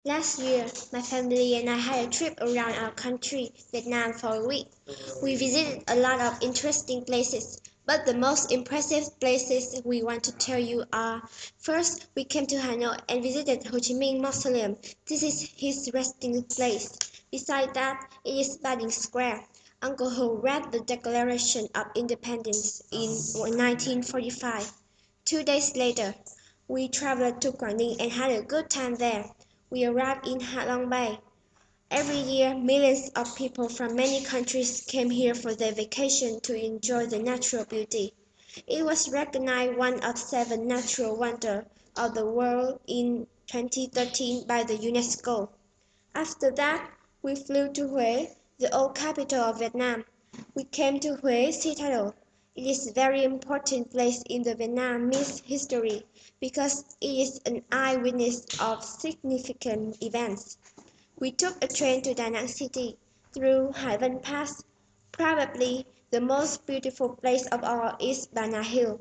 Last year, my family and I had a trip around our country, Vietnam, for a week. We visited a lot of interesting places, but the most impressive places we want to tell you are: first, we came to Hanoi and visited Ho Chi Minh Mausoleum. This is his resting place. Beside that, it is Ba Square. Uncle Ho read the Declaration of Independence in 1945. 2 days later, we traveled to Quảng Ninh and had a good time there. We arrived in Ha Long Bay. Every year, millions of people from many countries came here for their vacation to enjoy the natural beauty. It was recognized one of 7 natural wonders of the world in 2013 by the UNESCO. After that, we flew to Huế, the old capital of Vietnam. We came to Huế Citadel. It is a very important place in the Vietnamese history because it is an eyewitness of significant events. We took a train to Da Nang City through Hải Vân Pass. Probably the most beautiful place of all is Ba Na Hill.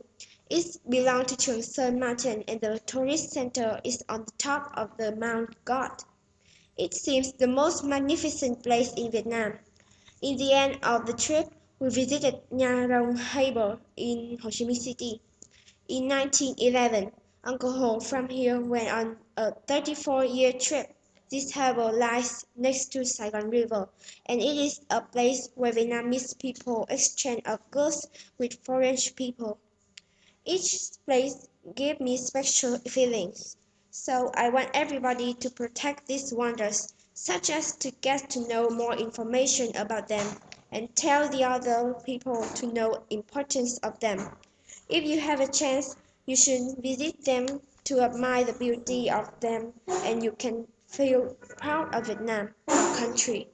It belongs to Trường Sơn Mountain and the tourist center is on the top of the Mount God. It seems the most magnificent place in Vietnam. In the end of the trip, we visited Nha Rong Harbour in Ho Chi Minh City. In 1911, Uncle Ho from here went on a 34-year trip. This harbour lies next to Saigon River, and it is a place where Vietnamese people exchange of goods with foreign people. Each place gives me special feelings, so I want everybody to protect these wonders, such as to get to know more information about them and tell the other people to know importance of them. If you have a chance, you should visit them to admire the beauty of them and you can feel proud of Vietnam, our country.